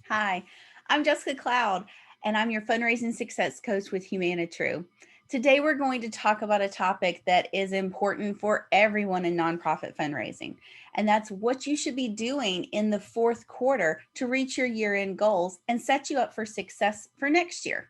Hi, I'm Jessica Cloud, and I'm your fundraising success coach with Humanitrue. Today, we're going to talk about a topic that is important for everyone in nonprofit fundraising, and that's what you should be doing in the fourth quarter to reach your year-end goals and set you up for success for next year.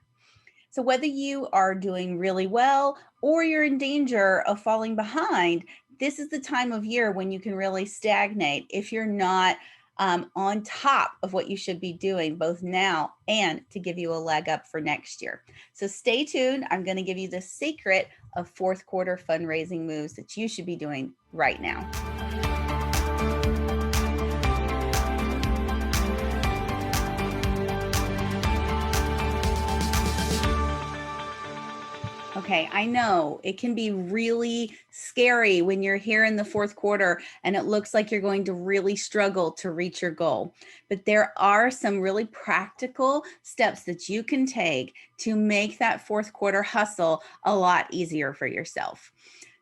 So, whether you are doing really well or you're in danger of falling behind, this is the time of year when you can really stagnate if you're not on top of what you should be doing both now and to give you a leg up for next year. So, stay tuned. I'm going to give you the secret of fourth quarter fundraising moves that you should be doing right now. Okay, I know it can be really scary when you're here in the fourth quarter and it looks like you're going to really struggle to reach your goal. But there are some really practical steps that you can take to make that fourth quarter hustle a lot easier for yourself.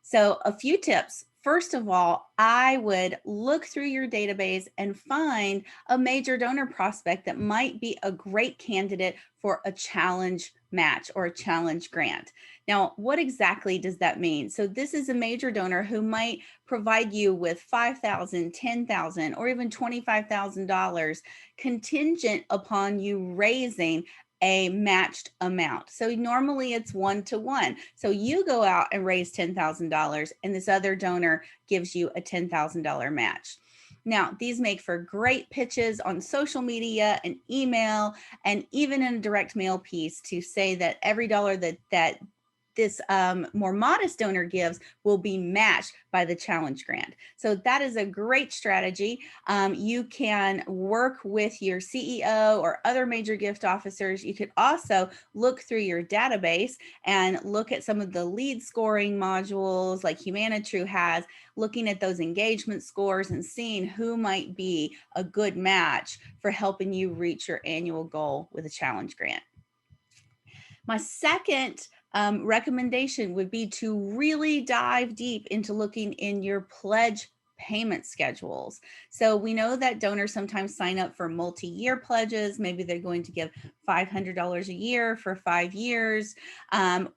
So, a few tips. First of all, I would look through your database and find a major donor prospect that might be a great candidate for a challenge match or a challenge grant. Now, what exactly does that mean? So this is a major donor who might provide you with $5,000, $10,000, or even $25,000 contingent upon you raising a matched amount. So normally it's 1-to-1. So you go out and raise $10,000 and this other donor gives you a $10,000 match. Now, these make for great pitches on social media and email, and even in a direct mail piece to say that every dollar that this more modest donor gives will be matched by the challenge grant. So that is a great strategy. You can work with your CEO or other major gift officers. You could also look through your database and look at some of the lead scoring modules like Humanitrue has, looking at those engagement scores and seeing who might be a good match for helping you reach your annual goal with a challenge grant. My second recommendation would be to really dive deep into looking in your pledge payment schedules. So we know that donors sometimes sign up for multi-year pledges. Maybe they're going to give $500 a year for 5 years,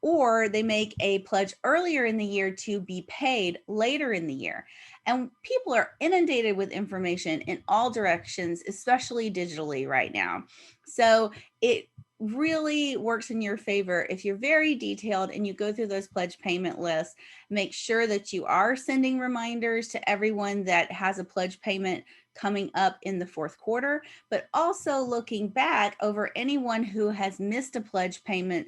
or they make a pledge earlier in the year to be paid later in the year. And people are inundated with information in all directions, especially digitally right now. So it really works in your favor if you're very detailed and you go through those pledge payment lists. Make sure that you are sending reminders to everyone that has a pledge payment coming up in the fourth quarter, but also looking back over anyone who has missed a pledge payment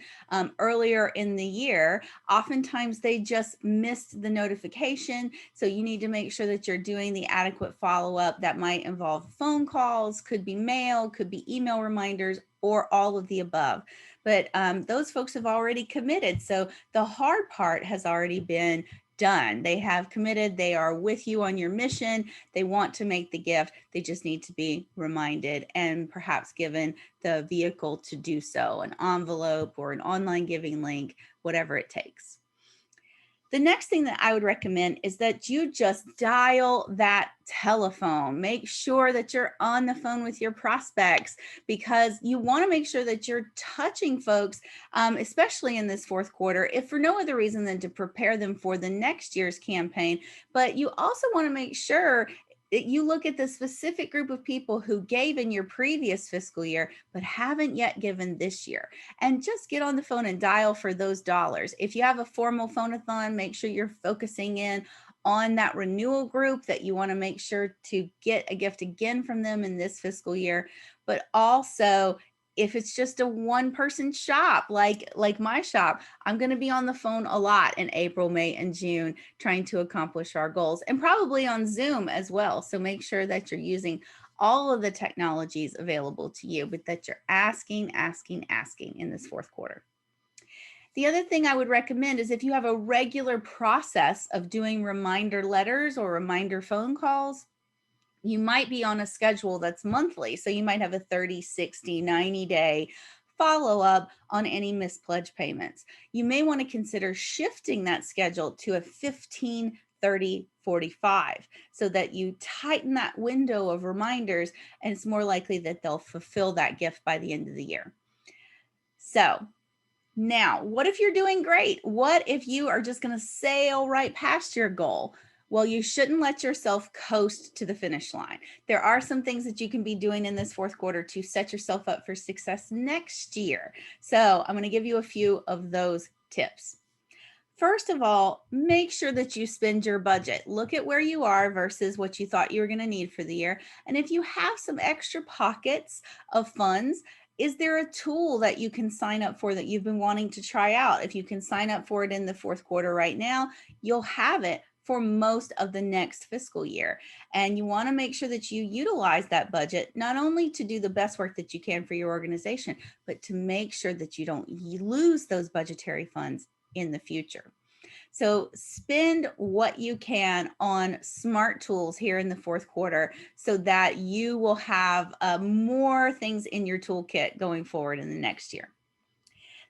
earlier in the year. Oftentimes they just missed the notification, so you need to make sure that you're doing the adequate follow-up. That might involve phone calls, could be mail, could be email reminders, or all of the above. But those folks have already committed. So the hard part has already been done. They have committed. They are with you on your mission. They want to make the gift. They just need to be reminded and perhaps given the vehicle to do so, an envelope or an online giving link, whatever it takes. The next thing that I would recommend is that you just dial that telephone. Make sure that you're on the phone with your prospects because you want to make sure that you're touching folks, especially in this fourth quarter, if for no other reason than to prepare them for the next year's campaign. But you also want to make sure you look at the specific group of people who gave in your previous fiscal year but haven't yet given this year, and just get on the phone and dial for those dollars. If you have a formal phone-a-thon, make sure you're focusing in on that renewal group that you want to make sure to get a gift again from them in this fiscal year. But also, if it's just a one-person shop like my shop, I'm going to be on the phone a lot in April, May, and June trying to accomplish our goals, and probably on Zoom as well. So make sure that you're using all of the technologies available to you, but that you're asking in this fourth quarter. The other thing I would recommend is if you have a regular process of doing reminder letters or reminder phone calls, you might be on a schedule that's monthly. So you might have a 30, 60, 90-day follow-up on any missed pledge payments. You may want to consider shifting that schedule to a 15 30, 45, so that you tighten that window of reminders, and it's more likely that they'll fulfill that gift by the end of the year. So now, what if you're doing great? What if you are just going to sail right past your goal? Well, you shouldn't let yourself coast to the finish line. There are some things that you can be doing in this fourth quarter to set yourself up for success next year. So I'm going to give you a few of those tips. First of all, make sure that you spend your budget. Look at where you are versus what you thought you were going to need for the year. And if you have some extra pockets of funds, is there a tool that you can sign up for that you've been wanting to try out? If you can sign up for it in the fourth quarter right now, you'll have it for most of the next fiscal year. And you want to make sure that you utilize that budget, not only to do the best work that you can for your organization, but to make sure that you don't lose those budgetary funds in the future. So spend what you can on smart tools here in the fourth quarter so that you will have more things in your toolkit going forward in the next year.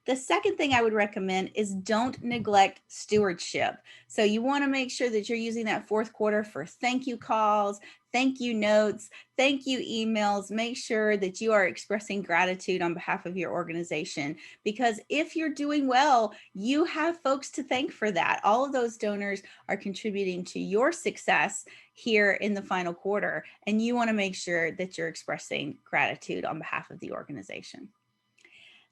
The second thing I would recommend is don't neglect stewardship. So you want to make sure that you're using that fourth quarter for thank you calls, thank you notes, thank you emails. Make sure that you are expressing gratitude on behalf of your organization, because if you're doing well, you have folks to thank for that. All of those donors are contributing to your success here in the final quarter, and you want to make sure that you're expressing gratitude on behalf of the organization.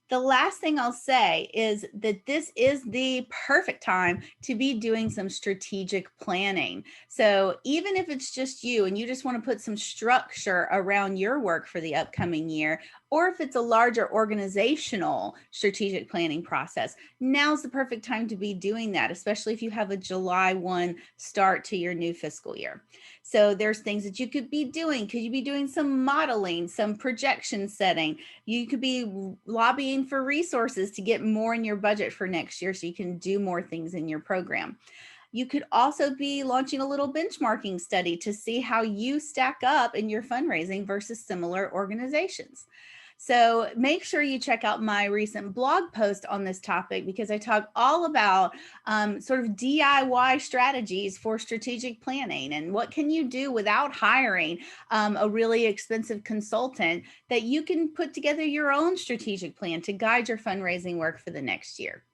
The last thing I'll say is that this is the perfect time to be doing some strategic planning. So even if it's just you and you just want to put some structure around your work for the upcoming year, or if it's a larger organizational strategic planning process, now's the perfect time to be doing that, especially if you have a July 1 start to your new fiscal year. So there's things that you could be doing. Could you be doing some modeling, some projection setting? You could be lobbying for resources to get more in your budget for next year so you can do more things in your program. You could also be launching a little benchmarking study to see how you stack up in your fundraising versus similar organizations. So make sure you check out my recent blog post on this topic, because I talk all about sort of DIY strategies for strategic planning and what can you do without hiring a really expensive consultant, that you can put together your own strategic plan to guide your fundraising work for the next year.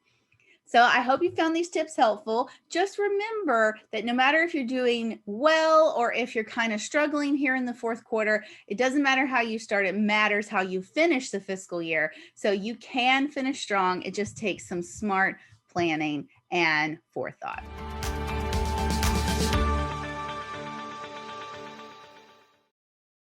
So I hope you found these tips helpful. Just remember that no matter if you're doing well or if you're kind of struggling here in the fourth quarter, it doesn't matter how you start. It matters how you finish the fiscal year. So you can finish strong. It just takes some smart planning and forethought.